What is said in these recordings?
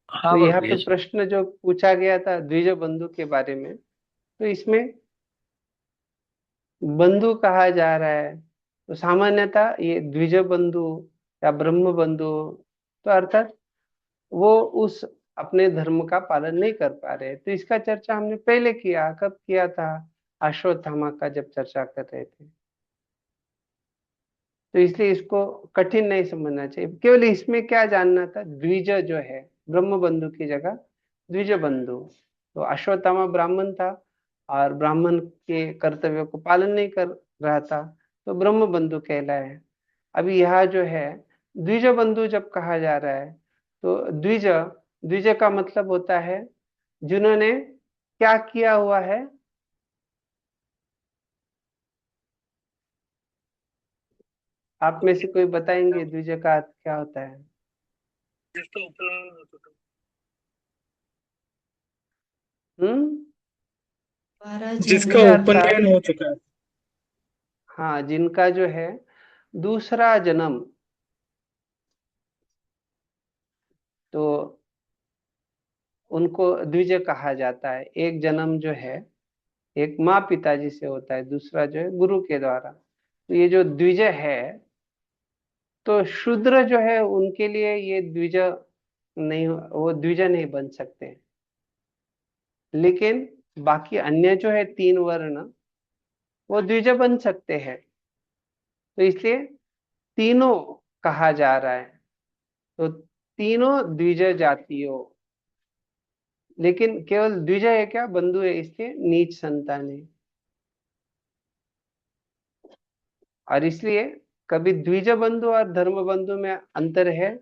तो हाँ यहाँ पे भैया जी। प्रश्न जो पूछा गया था द्विज बंधु के बारे में, तो इसमें बंधु कहा जा रहा है, तो सामान्यतः ये द्विज बंधु या ब्रह्म बंधु, तो अर्थात वो उस अपने धर्म का पालन नहीं कर पा रहे। तो इसका चर्चा हमने पहले किया, कब किया था? अश्वत्थामा का जब चर्चा कर रहे थे। तो इसलिए इसको कठिन नहीं समझना चाहिए, केवल इसमें क्या जानना था, द्विज जो है ब्रह्म बंधु की जगह द्विज बंधु। तो अश्वत्थामा ब्राह्मण था और ब्राह्मण के कर्तव्यों को पालन नहीं कर रहा था, तो ब्रह्म बंधु कहलाए। अभी यह जो है द्विज बंधु जब कहा जा रहा है, तो द्विज, द्विज का मतलब होता है जिन्होंने क्या किया हुआ है। आप में से कोई बताएंगे द्विज का अर्थ क्या होता है? जिसका उपनयन हो चुका हम्म। दोबारा जी जिसका द्विज बोलिए। अर्थात, उपनयन हो चुका है। हाँ, जिनका जो है दूसरा जन्म, तो उनको द्विज कहा जाता है। एक जन्म जो है एक माँ पिताजी से होता है, दूसरा जो है गुरु के द्वारा। तो ये जो द्विज है, तो शूद्र जो है उनके लिए ये द्विज नहीं, वो द्विज नहीं बन सकते। लेकिन बाकी अन्य जो है तीन वर्ण, वो द्विज बन सकते हैं। तो इसलिए तीनों कहा जा रहा है, तो तीनों द्विज जातियों। लेकिन केवल द्विज है क्या, बंधु है, इसलिए नीच संतान है। और इसलिए कभी द्विज बंधु और धर्म बंधु में अंतर है।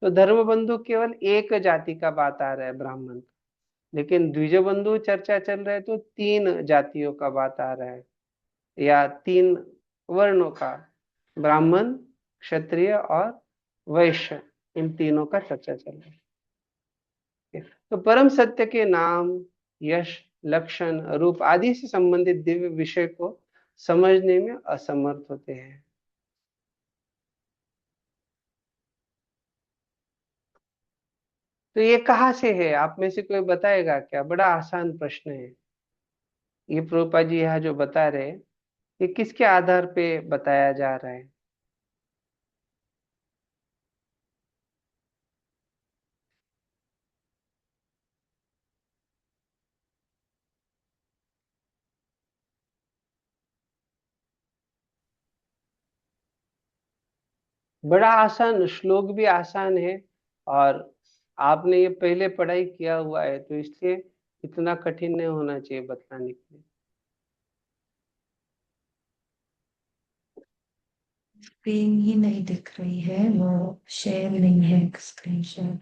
तो धर्म बंधु केवल एक जाति का बात आ रहा है, ब्राह्मण। लेकिन द्विज बंधु चर्चा चल रहा है तो तीन जातियों का बात आ रहा है, या तीन वर्णों का, ब्राह्मण, क्षत्रिय और वैश्य, इन तीनों का चर्चा चल रहा है। तो परम सत्य के नाम, यश, लक्षण, रूप आदि से संबंधित दिव्य विषय को समझने में असमर्थ होते हैं। तो ये कहाँ से है, आप में से कोई बताएगा क्या? बड़ा आसान प्रश्न है। ये प्रभुपाद जी यहाँ जो बता रहे हैं, ये किसके आधार पे बताया जा रहा है? बड़ा आसान, श्लोक भी आसान है, और आपने ये पहले पढ़ाई किया हुआ है, तो इसलिए इतना कठिन नहीं होना चाहिए बतलाने के लिए। स्क्रीन ही नहीं दिख रही है, वो शेयर नहीं है स्क्रीन शेयर।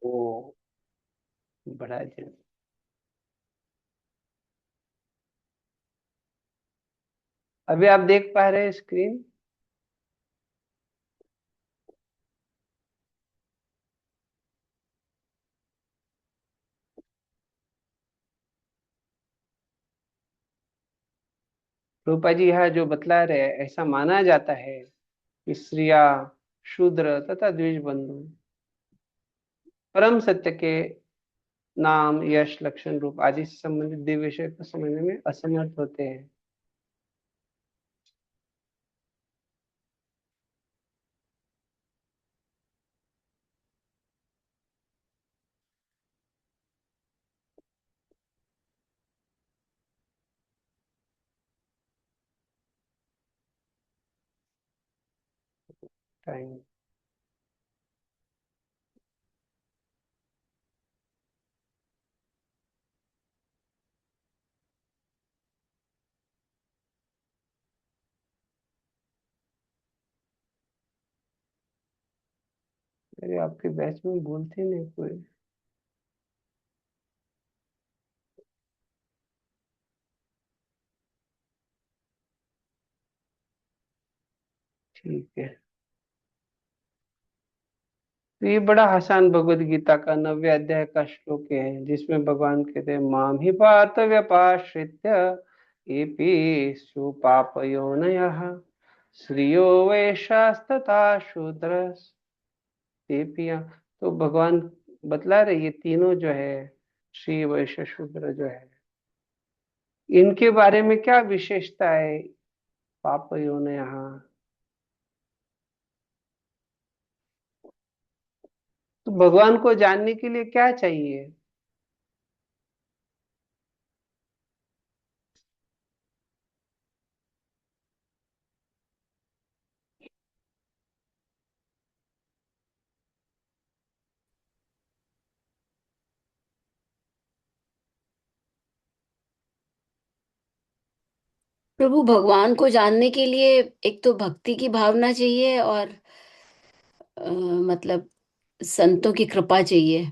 ओ, बड़ा जन। अभी आप देख पा रहे हैं स्क्रीन? रूपा जी यहाँ जो बतला रहे हैं, ऐसा माना जाता है कि स्त्रिया, शूद्र तथा द्विज बंधु परम सत्य के नाम, यश, लक्षण, रूप आदि से संबंधित दिव्य विषय को समझने में असमर्थ होते हैं। टाइम। अरे आपके बैच में बोलते नहीं कोई। ठीक है। तो ये बड़ा आसान भगवत गीता का 9वें अध्याय का श्लोक है, जिसमें भगवान कहते हैं, माम ही पार्थ व्यपाश्रित्य एपीषु पापयोनयः श्रियो वैशास्तथा शूद्रस्तेऽपि। तो भगवान बतला रहे ये तीनों जो है, श्री वैश्य शूद्र जो है, इनके बारे में क्या विशेषता है पापियों ने यहाँ। तो भगवान को जानने के लिए क्या चाहिए? प्रभु, भगवान को जानने के लिए एक तो भक्ति की भावना चाहिए और मतलब संतों की कृपा चाहिए।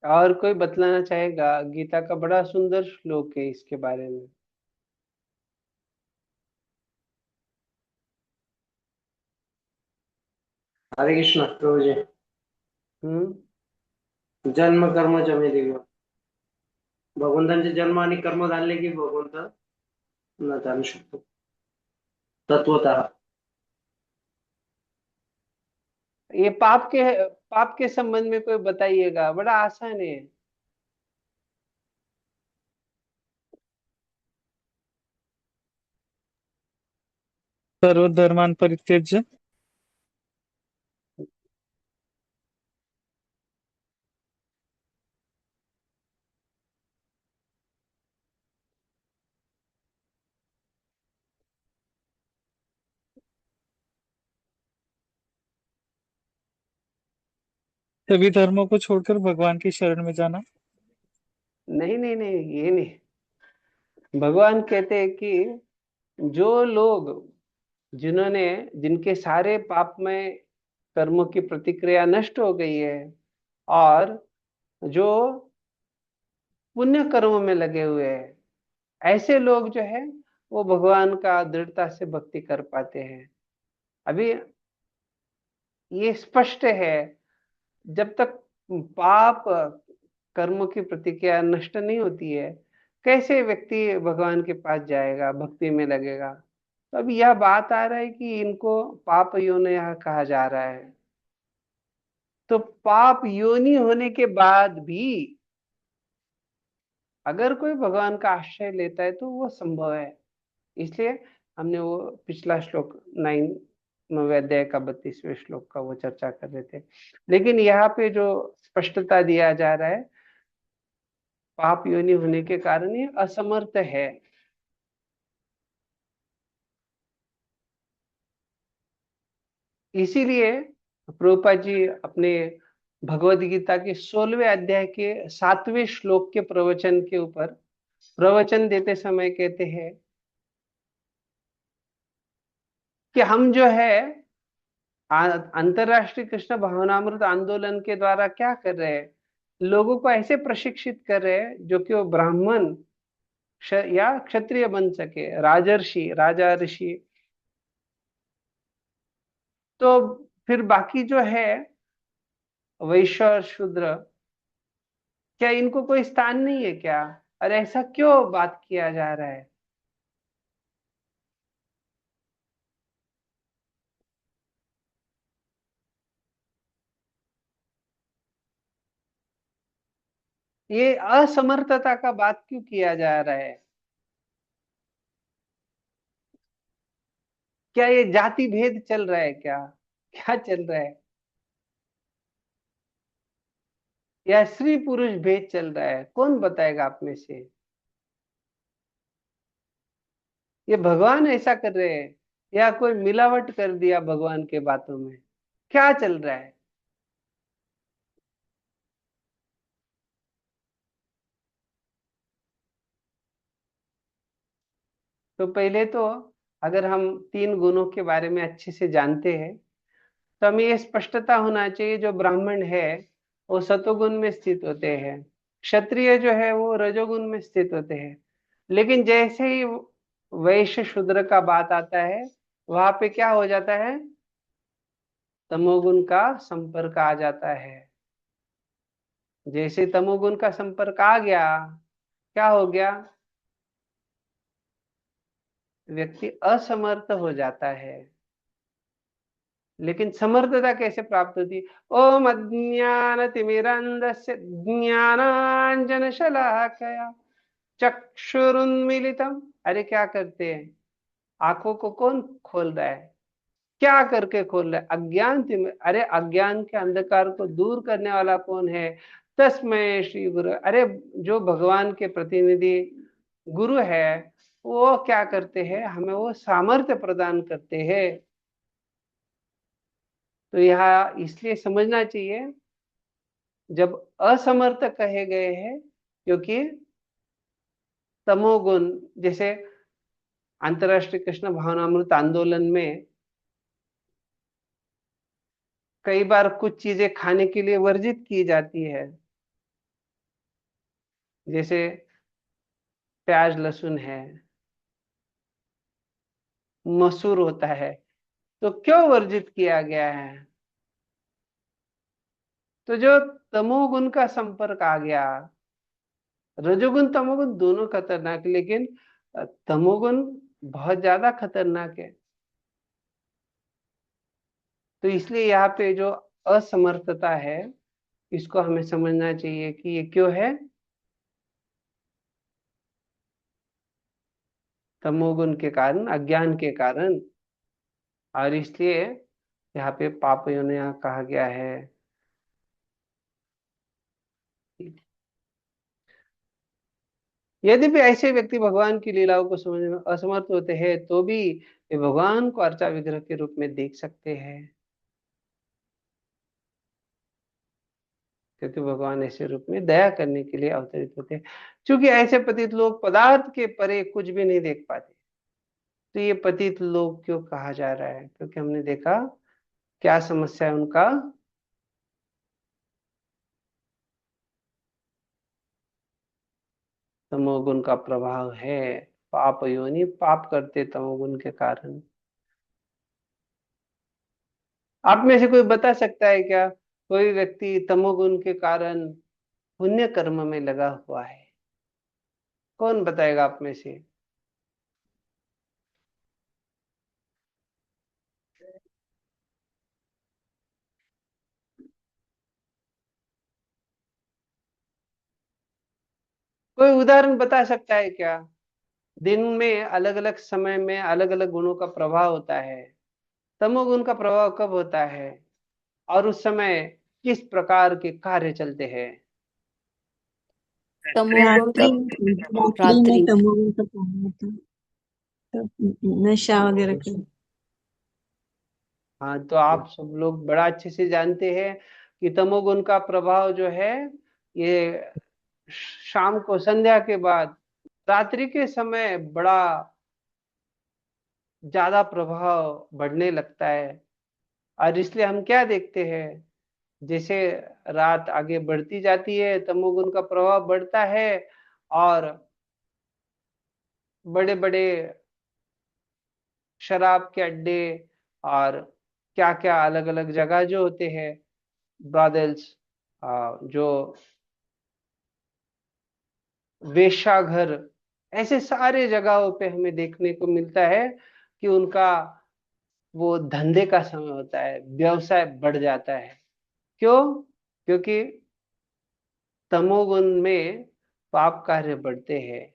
और कोई बतलाना चाहेगा? गीता का बड़ा सुंदर श्लोक है इसके बारे में। हरे कृष्ण प्रभु जी। हम्म। जन्म कर्म जमे देव भगवंतांचे जन्म आणि कर्म झाले की भगवंत न जाणू शकतो तत्वतः। ये पाप के संबंध में कोई बताइएगा, बड़ा आसान है। सर्वधर्मान् परित्यज्य सभी धर्मों को छोड़कर भगवान की शरण में जाना। नहीं नहीं नहीं, ये नहीं। भगवान कहते हैं कि जो लोग, जिन्होंने, जिनके सारे पापमय कर्मों की प्रतिक्रिया नष्ट हो गई है, और जो पुण्य कर्मों में लगे हुए हैं, ऐसे लोग जो है वो भगवान का दृढ़ता से भक्ति कर पाते हैं। अभी ये स्पष्ट है, जब तक पाप कर्मों की प्रतिक्रिया नष्ट नहीं होती है, कैसे व्यक्ति भगवान के पास जाएगा, भक्ति में लगेगा। तो अभी यह बात आ रहा है कि इनको पाप योनि यहाँ कहा जा रहा है। तो पाप योनि होने के बाद भी अगर कोई भगवान का आश्रय लेता है तो वो संभव है। इसलिए हमने वो पिछला श्लोक 9वें अध्याय का 32वें श्लोक का वो चर्चा कर रहे थे। लेकिन यहाँ पे जो स्पष्टता दिया जा रहा है, पाप योनि होने के कारण ये असमर्थ है। इसीलिए प्रभुपाद जी अपने भगवद गीता के 16वें अध्याय के 7वें श्लोक के प्रवचन के ऊपर प्रवचन देते समय कहते हैं कि हम जो है अंतरराष्ट्रीय कृष्ण भावनामृत आंदोलन के द्वारा क्या कर रहे हैं, लोगों को ऐसे प्रशिक्षित कर रहे हैं जो कि वो ब्राह्मण या क्षत्रिय बन सके, राजर्षि, राजा ऋषि। तो फिर बाकी जो है वैश्य और शूद्र, क्या इनको कोई स्थान नहीं है क्या? और ऐसा क्यों बात किया जा रहा है? ये असमर्थता का बात क्यों किया जा रहा है? क्या ये जाति भेद चल रहा है क्या? क्या चल रहा है? या स्त्री पुरुष भेद चल रहा है? कौन बताएगा आप में से? ये भगवान ऐसा कर रहे हैं या कोई मिलावट कर दिया भगवान के बातों में? क्या चल रहा है? तो पहले तो अगर हम तीन गुणों के बारे में अच्छे से जानते हैं तो हमें ये स्पष्टता होना चाहिए, जो ब्राह्मण है वो सतोगुण में स्थित होते हैं, क्षत्रिय जो है वो रजोगुण में स्थित होते हैं। लेकिन जैसे ही वैश्य शूद्र का बात आता है, वहां पे क्या हो जाता है? तमोगुण का संपर्क आ जाता है। जैसे तमोगुण का संपर्क आ गया, क्या हो गया? व्यक्ति असमर्थ हो जाता है। लेकिन समर्थता कैसे प्राप्त होती है? ओम अज्ञानतिमिरान्धस्य ज्ञानाञ्जनशलाकया चक्षुरुन्मीलितम्। अरे क्या करते हैं? आंखों को कौन खोल रहा है? क्या करके खोल रहा है? अज्ञान अरे अज्ञान के अंधकार को दूर करने वाला कौन है? तस्मै श्री गुरु। अरे जो भगवान के प्रतिनिधि गुरु है, वो क्या करते हैं? हमें वो सामर्थ्य प्रदान करते हैं। तो यह इसलिए समझना चाहिए, जब असमर्थ कहे गए हैं, क्योंकि तमोगुण, जैसे अंतर्राष्ट्रीय कृष्ण भावनामृत आंदोलन में कई बार कुछ चीजें खाने के लिए वर्जित की जाती है, जैसे प्याज लहसुन है, मसूर होता है। तो क्यों वर्जित किया गया है? तो जो तमोगुण का संपर्क आ गया, रजोगुण तमोगुण दोनों खतरनाक, लेकिन तमोगुण बहुत ज्यादा खतरनाक है। तो इसलिए यहाँ पे जो असमर्थता है, इसको हमें समझना चाहिए कि ये क्यों है। तमोगुण के कारण, अज्ञान के कारण। और इसलिए यहाँ पे पाप योनिया कहा गया है। यदि भी ऐसे व्यक्ति भगवान की लीलाओं को समझने में असमर्थ होते हैं, तो भी वे भगवान को अर्चा विग्रह के रूप में देख सकते हैं, क्योंकि भगवान ऐसे रूप में दया करने के लिए अवतरित होते हैं। क्योंकि ऐसे पतित लोग पदार्थ के परे कुछ भी नहीं देख पाते। तो ये पतित लोग क्यों कहा जा रहा है? क्योंकि हमने देखा क्या समस्या है उनका। तमोगुण का प्रभाव है। पाप योनि, पाप करते तमोगुण के कारण। आप में से कोई बता सकता है क्या, कोई व्यक्ति तमोगुण के कारण पुण्य कर्म में लगा हुआ है? कौन बताएगा आप में से? कोई उदाहरण बता सकता है क्या? दिन में अलग अलग समय में अलग अलग गुणों का प्रभाव होता है। तमोगुण का प्रभाव कब होता है, और उस समय किस प्रकार के कार्य चलते हैं? तमोगुण का रात्रि में रात्रि में। तमोगुण का प्रभाव होता है, तो नशा वगैरह कर। हाँ, तो आप सब लोग बड़ा अच्छे से जानते हैं कि तमोगुण का प्रभाव जो है, ये शाम को, संध्या के बाद, रात्रि के समय बड़ा ज्यादा प्रभाव बढ़ने लगता है। और इसलिए हम क्या देखते हैं, जैसे रात आगे बढ़ती जाती है, तमोगुण का प्रभाव बढ़ता है, और बड़े बड़े शराब के अड्डे और क्या क्या अलग अलग जगह जो होते हैं, ब्रॉदल्स, जो वेश्याघर, ऐसे सारे जगहों पे हमें देखने को मिलता है कि उनका वो धंधे का समय होता है, व्यवसाय बढ़ जाता है। क्यों? क्योंकि तमोगुण में पाप कार्य बढ़ते हैं।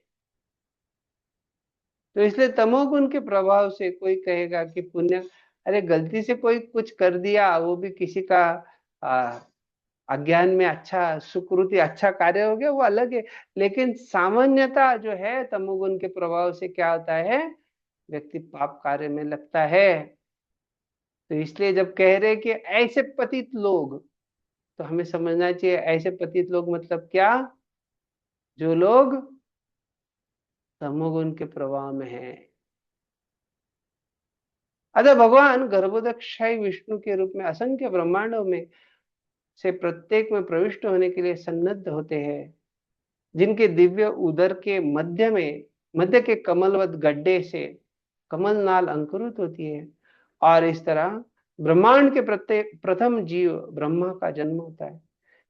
तो इसलिए तमोगुण के प्रभाव से कोई कहेगा कि पुण्य, अरे गलती से कोई कुछ कर दिया, वो भी किसी का आ, अज्ञान में अच्छा सुकृति, अच्छा कार्य हो गया, वो अलग है। लेकिन सामान्यता जो है, तमोगुण के प्रभाव से क्या होता है, व्यक्ति पाप कार्य में लगता है। तो इसलिए जब कह रहे कि ऐसे पतित लोग, तो हमें समझना चाहिए ऐसे पतित लोग मतलब क्या? जो लोग तमोगुण के प्रभाव में हैं। अतः भगवान गर्भोदक्षायी विष्णु के रूप में असंख्य ब्रह्मांडों में से प्रत्येक में प्रविष्ट होने के लिए सन्नद्ध होते हैं, जिनके दिव्य उदर के मध्य के कमलवत गड्ढे से कमल नाल अंकुरित होती है। और इस तरह ब्रह्मांड के प्रत्येक प्रथम जीव ब्रह्मा का जन्म होता है।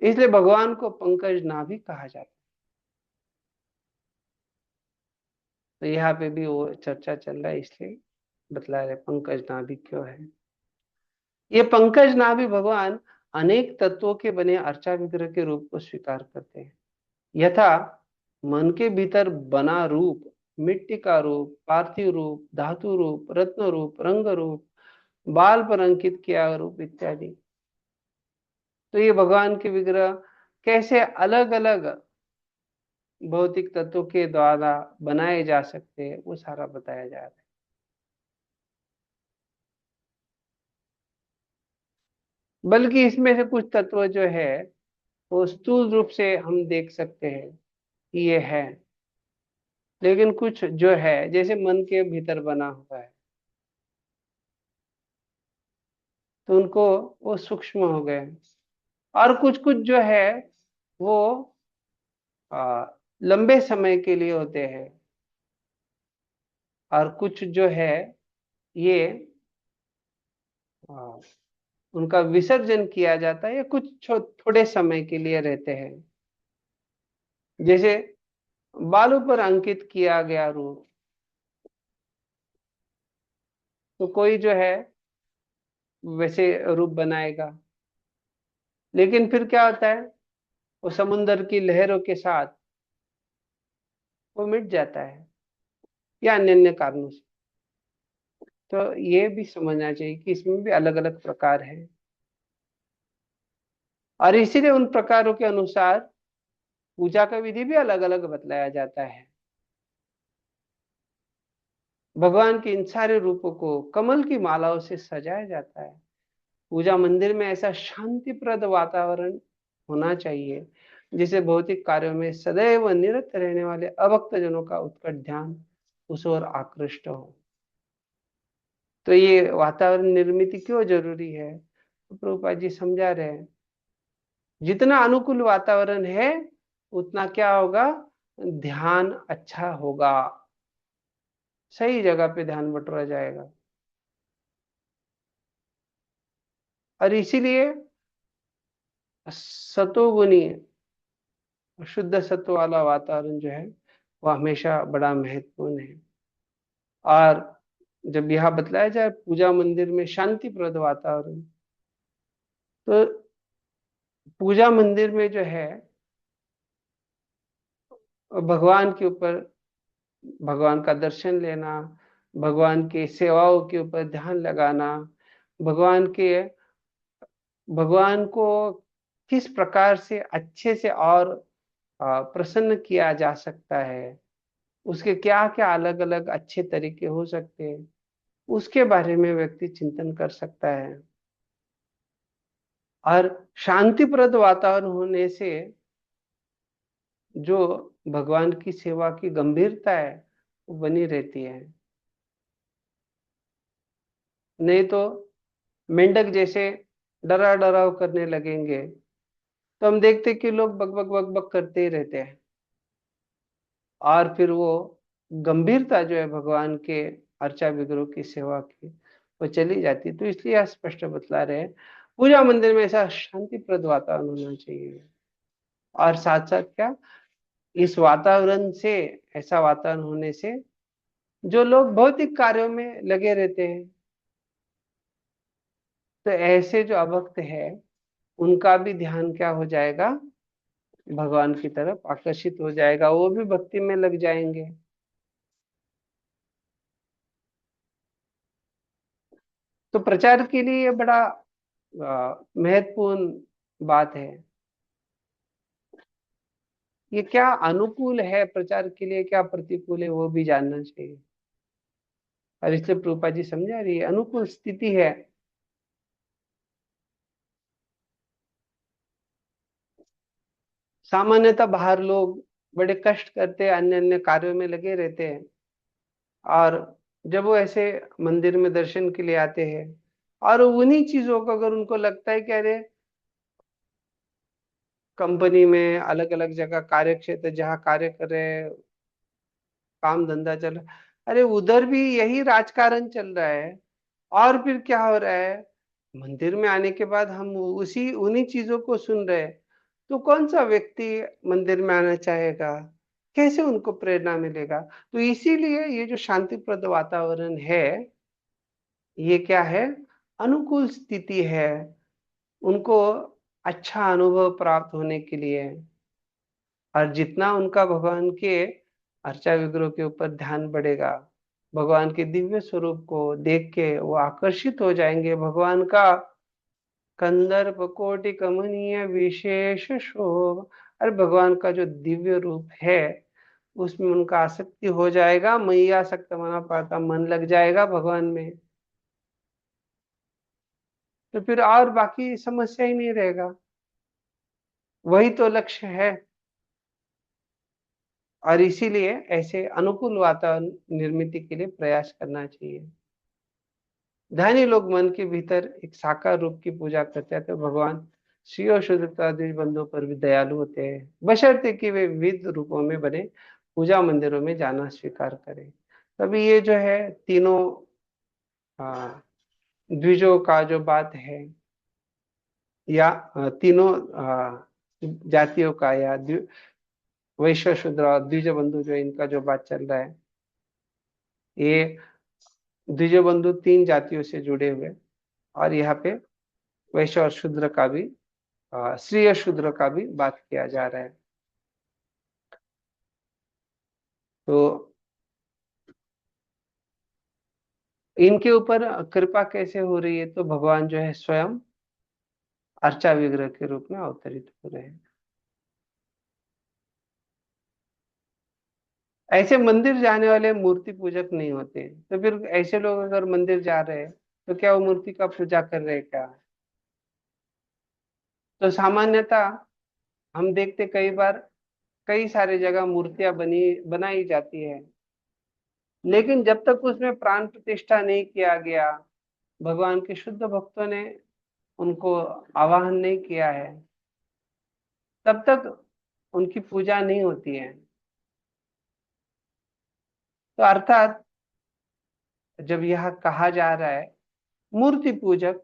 इसलिए भगवान को पंकज नाभि कहा जाता है। तो यहाँ पे भी वो चर्चा चल रहा है, इसलिए बतला रहे पंकज नाभि क्यों है। ये पंकज नाभि भगवान अनेक तत्वों के बने अर्चा विग्रह के रूप को स्वीकार करते हैं। यथा मन के भीतर बना रूप, मिट्टी का रूप, पार्थिव रूप, धातु रूप, रत्न रूप, रंग रूप, बाल पर अंकित किया रूप इत्यादि। तो ये भगवान के विग्रह कैसे अलग अलग भौतिक तत्वों के द्वारा बनाए जा सकते हैं, वो सारा बताया जा रहा है। बल्कि इसमें से कुछ तत्व जो है वो स्थूल रूप से हम देख सकते हैं कि ये है, लेकिन कुछ जो है जैसे मन के भीतर बना हुआ है तो उनको वो सूक्ष्म हो गए। और कुछ कुछ जो है वो लंबे समय के लिए होते हैं, और कुछ जो है ये आ, उनका विसर्जन किया जाता है, या कुछ थोड़े समय के लिए रहते हैं। जैसे बालों पर अंकित किया गया रूप, तो कोई जो है वैसे रूप बनाएगा, लेकिन फिर क्या होता है वो समुन्दर की लहरों के साथ वो मिट जाता है, या अन्य अन्य कारणों से। तो ये भी समझना चाहिए कि इसमें भी अलग अलग प्रकार है, और इसीलिए उन प्रकारों के अनुसार पूजा का विधि भी अलग अलग बतलाया जाता है। भगवान के इन सारे रूपों को कमल की मालाओं से सजाया जाता है। पूजा मंदिर में ऐसा शांतिप्रद वातावरण होना चाहिए जिसे भौतिक कार्यों में सदैव निरत रहने वाले अभक्त जनों का उत्कट ध्यान उस ओर आकृष्ट हो। तो ये वातावरण निर्मित क्यों जरूरी है, तो प्रभुपाद जी समझा रहे हैं जितना अनुकूल वातावरण है उतना क्या होगा, ध्यान अच्छा होगा, सही जगह पे ध्यान बटोरा जाएगा। और इसीलिए सतोगुणी शुद्ध सत्व वाला वातावरण जो है वो हमेशा बड़ा महत्वपूर्ण है। और जब यह बतलाया जाए पूजा मंदिर में शांतिप्रद वातावरण, तो पूजा मंदिर में जो है भगवान के ऊपर, भगवान का दर्शन लेना, भगवान की सेवाओं के ऊपर ध्यान लगाना, भगवान के भगवान को किस प्रकार से अच्छे से और प्रसन्न किया जा सकता है, उसके क्या क्या अलग अलग अच्छे तरीके हो सकते हैं, उसके बारे में व्यक्ति चिंतन कर सकता है। और शांतिप्रद वातावरण होने से जो भगवान की सेवा की गंभीरता है वो बनी रहती है। नहीं तो मेंढक जैसे डरा डराव करने लगेंगे तो हम देखते कि लोग बक बक बक बक करते ही रहते हैं, और फिर वो गंभीरता जो है भगवान के अर्चा विग्रह की सेवा की वो चली जाती। तो इसलिए यह स्पष्ट बतला रहे हैं पूजा मंदिर में ऐसा शांतिप्रद वातावरण होना चाहिए। और साथ साथ क्या, इस वातावरण से, ऐसा वातावरण होने से जो लोग भौतिक कार्यों में लगे रहते हैं, तो ऐसे जो अभक्त है उनका भी ध्यान क्या हो जाएगा, भगवान की तरफ आकर्षित हो जाएगा, वो भी भक्ति में लग जाएंगे। तो प्रचार के लिए ये बड़ा महत्वपूर्ण बात है। ये क्या अनुकूल है प्रचार के लिए, क्या प्रतिकूल है, वो भी जानना चाहिए। और इसलिए प्रभुपाद जी समझा रही है अनुकूल स्थिति है। सामान्यतः बाहर लोग बड़े कष्ट करते, अन्य अन्य कार्यों में लगे रहते हैं, और जब वो ऐसे मंदिर में दर्शन के लिए आते हैं और उन्हीं चीजों को अगर उनको लगता है कि अरे कंपनी में अलग अलग जगह कार्य क्षेत्र जहाँ कार्य कर रहे हैं, काम धंधा चल रहा है, अरे उधर भी यही राजकारण चल रहा है, और फिर क्या हो रहा है मंदिर में आने के बाद हम उसी उन्हीं चीजों को सुन रहे हैं, तो कौन सा व्यक्ति मंदिर में आना चाहेगा। कैसे उनको प्रेरणा मिलेगा? तो इसीलिए ये जो शांतिप्रद वातावरण है, ये क्या है? अनुकूल स्थिति है उनको अच्छा अनुभव प्राप्त होने के लिए। और जितना उनका भगवान के अर्चा विग्रह के ऊपर ध्यान बढ़ेगा, भगवान के दिव्य स्वरूप को देख के वो आकर्षित हो जाएंगे। भगवान का कंदर्प कोटि कमनीय विशेष शोभ, अरे भगवान का जो दिव्य रूप है उसमें उनका आसक्ति हो जाएगा। मैया आसक्त मना पाता, मन लग जाएगा भगवान में, तो फिर और बाकी समस्या ही नहीं रहेगा। वही तो लक्ष्य है। और इसीलिए ऐसे अनुकूल वातावरण निर्मित के लिए प्रयास करना चाहिए। ध्यानी लोग मन के भीतर एक साकार रूप की पूजा करते हैं, तो भगवान श्री और शुद्धता द्विज बंधुओं पर भी दयालु होते हैं, बशर्ते कि वे विविध रूपों में बने पूजा मंदिरों में जाना स्वीकार करें। तभी ये जो है तीनों द्विजों का जो बात है, या तीनों जातियों का, या वैश्य शूद्र और द्विज बंधु, जो इनका जो बात चल रहा है, ये द्विज बंधु तीन जातियों से जुड़े हुए, और यहाँ पे वैश्य और शूद्र का भी, श्रीय शूद्र का भी बात किया जा रहा है। तो इनके ऊपर कृपा कैसे हो रही है? तो भगवान जो है स्वयं अर्चा विग्रह के रूप में अवतरित हो रहे हैं। ऐसे मंदिर जाने वाले मूर्ति पूजक नहीं होते, तो फिर ऐसे लोग अगर मंदिर जा रहे हैं तो क्या वो मूर्ति का पूजा कर रहे हैं क्या? तो सामान्यतः हम देखते कई बार कई सारे जगह मूर्तियां बनाई जाती है, लेकिन जब तक उसमें प्राण प्रतिष्ठा नहीं किया गया, भगवान के शुद्ध भक्तों ने उनको आवाहन नहीं किया है, तब तक उनकी पूजा नहीं होती है। तो अर्थात जब यह कहा जा रहा है मूर्ति पूजक,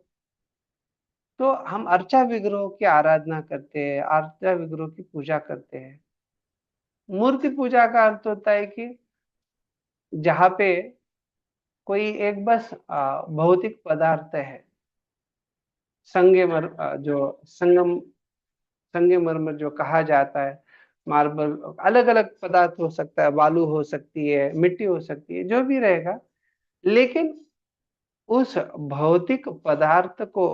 तो हम अर्चा विग्रहों की आराधना करते हैं, अर्चा विग्रहों की पूजा करते हैं। मूर्ति पूजा का अर्थ होता है कि जहाँ पे कोई एक बस भौतिक पदार्थ है, जो संगमरमर जो कहा जाता है, मार्बल, अलग अलग पदार्थ हो सकता है, बालू हो सकती है, मिट्टी हो सकती है, जो भी रहेगा, लेकिन उस भौतिक पदार्थ को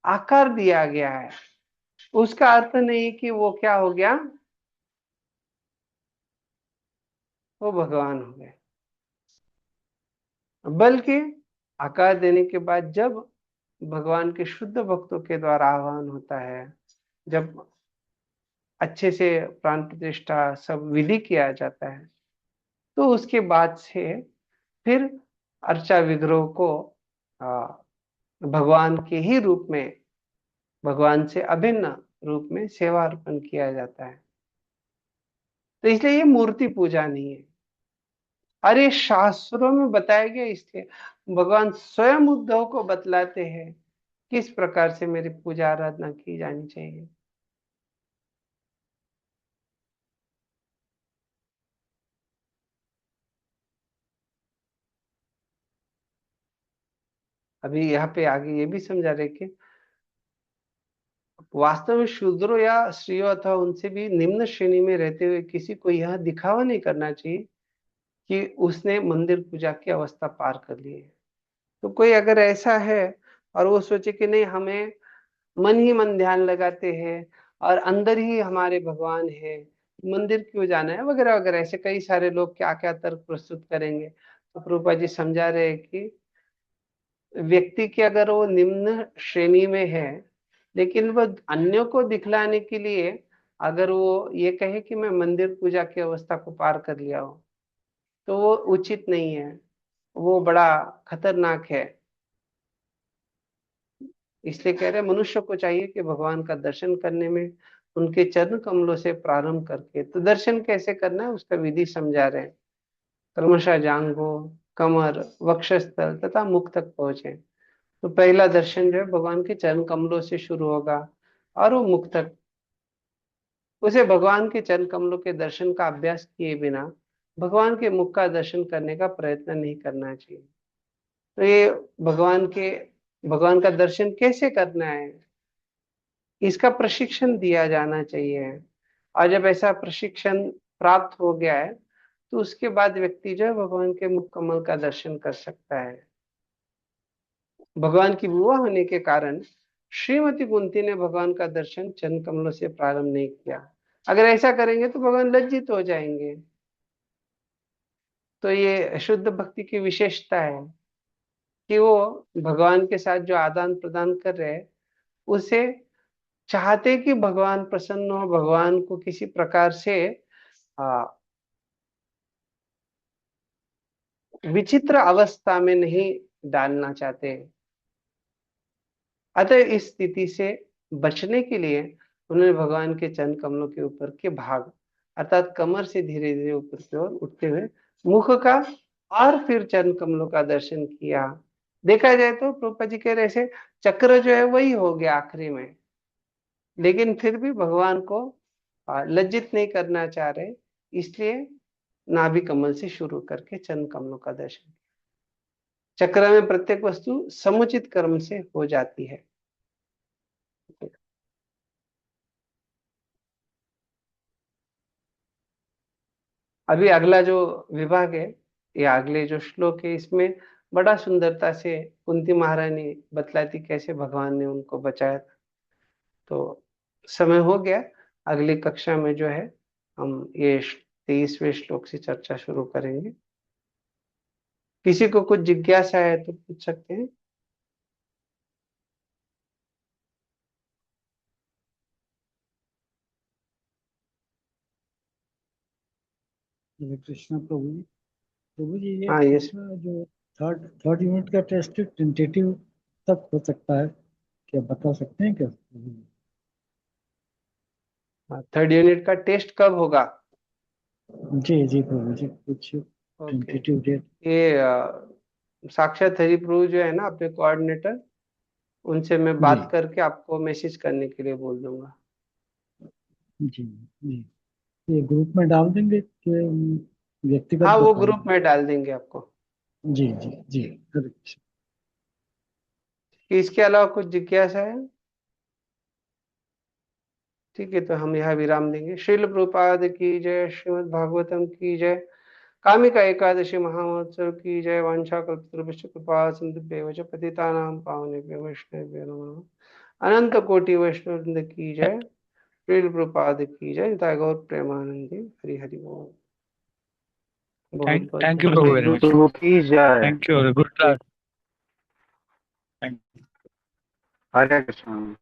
आकार दिया गया है। उसका अर्थ नहीं कि वो क्या हो गया, वो भगवान हो गए, बल्कि आकार देने के बाद जब भगवान के शुद्ध भक्तों के द्वारा आह्वान होता है, जब अच्छे से प्राण प्रतिष्ठा सब विधि किया जाता है, तो उसके बाद से फिर अर्चा विग्रह को आ, भगवान के ही रूप में, भगवान से अभिन्न रूप में सेवा अर्पण किया जाता है। तो इसलिए ये मूर्ति पूजा नहीं है। अरे शास्त्रों में बताया गया, इसलिए भगवान स्वयं उद्धव को बतलाते हैं किस प्रकार से मेरी पूजा आराधना की जानी चाहिए। अभी यहाँ पे आगे ये भी समझा रहे कि वास्तव में शूद्रों या स्त्रियों अथवा उनसे भी निम्न श्रेणी में रहते हुए किसी को यह दिखावा नहीं करना चाहिए कि उसने मंदिर पूजा की अवस्था पार कर ली है। तो कोई अगर ऐसा है और वो सोचे कि नहीं, हमें मन ही मन ध्यान लगाते हैं और अंदर ही हमारे भगवान है, मंदिर क्यों जाना है, वगैरह वगैरह, ऐसे कई सारे लोग क्या क्या तर्क प्रस्तुत करेंगे। तो प्रभुपाद जी समझा रहे हैं कि व्यक्ति की अगर वो निम्न श्रेणी में है, लेकिन वो अन्यों को दिखलाने के लिए अगर वो ये कहे कि मैं मंदिर पूजा की अवस्था को पार कर लिया हूं, तो वो उचित नहीं है, वो बड़ा खतरनाक है। इसलिए कह रहे मनुष्य को चाहिए कि भगवान का दर्शन करने में उनके चरण कमलों से प्रारंभ करके, तो दर्शन कैसे करना है उसका विधि समझा रहे हैं। क्रमशः जांघों, कमर, वक्षस्थल तथा मुख तक पहुंचे। तो पहला दर्शन जो है भगवान के चरण कमलों से शुरू होगा और वो मुख तक उसे भगवान के चरण कमलों के दर्शन का अभ्यास किए बिना भगवान के मुख का दर्शन करने का प्रयत्न नहीं करना चाहिए। तो ये भगवान का दर्शन कैसे करना है, इसका प्रशिक्षण दिया जाना चाहिए। और जब ऐसा प्रशिक्षण प्राप्त हो गया है तो उसके बाद व्यक्ति जो है भगवान के मुख कमल का दर्शन कर सकता है। भगवान की विवाह होने के कारण श्रीमती कुंती ने भगवान का दर्शन चरण कमलों से प्रारंभ नहीं किया। अगर ऐसा करेंगे तो भगवान लज्जित हो जाएंगे। तो ये शुद्ध भक्ति की विशेषता है कि वो भगवान के साथ जो आदान प्रदान कर रहे हैं उसे चाहते कि भगवान प्रसन्न हो, भगवान को किसी प्रकार से विचित्र अवस्था में नहीं डालना चाहते। अतः इस स्थिति से बचने के लिए उन्होंने भगवान के चरण कमलों के ऊपर के भाग अर्थात कमर से धीरे धीरे ऊपर की ओर उठते हुए मुख का और फिर चरण कमलों का दर्शन किया। देखा जाए तो प्रभुपाद जी कह रहे ऐसे चक्र जो है वही हो गया आखिरी में, लेकिन फिर भी भगवान को लज्जित नहीं करना चाह रहे, इसलिए नाभि कमल से शुरू करके चरण कमलों का दर्शन किया। चक्र में प्रत्येक वस्तु समुचित कर्म से हो जाती है। अभी अगला जो विभाग है या अगले जो श्लोक है इसमें बड़ा सुंदरता से कुंती महारानी बतलाती कैसे भगवान ने उनको बचाया था। तो समय हो गया, अगली कक्षा में जो है हम ये 23वें श्लोक से चर्चा शुरू करेंगे। किसी को कुछ जिज्ञासा है तो पूछ सकते हैं। हरे कृष्णा प्रभु जी। प्रभु जी ये हाँ, यस। जो थर्ड थर्ड यूनिट का टेस्ट टेंटेटिव तक हो सकता है, क्या बता सकते हैं क्या? थर्ड यूनिट का टेस्ट कब होगा? जी जी प्रभु जी, कुछ ओके, टेंटेटिव डेट। ये साक्षात हरि प्रभु जो है ना अपने कोऑर्डिनेटर, उनसे मैं बात करके आपको मैसेज करने के लिए बोल दूंगा। जी जी, ये ग्रुप में डाल देंगे कि व्यक्तिगत हाँ, वो बताएंगे? ग्रुप में डाल देंगे आपको। जी जी जी, हरे कृष्ण। कि इसके अलावा कुछ जिज्ञासा है? ठीक है, तो हम यहाँ विराम देंगे। श्रील प्रभुपाद की जय, श्रीमद् भागवतम की जय, कामिका एकादशी महामहोत्सव की जय। वांछा कल्पतरुभ्यश्च कृपा सिंधुभ्येव च पतितानां पावनेभ्यो वैष्णवेभ्यो नमो नमः। अनंत कोटि वैष्णव वृंद की जय। श्रील प्रभुपाद की जय। निताय गौर प्रेमानंदे। हरि हरि बोल। बहुत बहुत थैंक यू प्रभु वेरी मच। प्रभु की जय। Thank you, good class. Hare Krishna.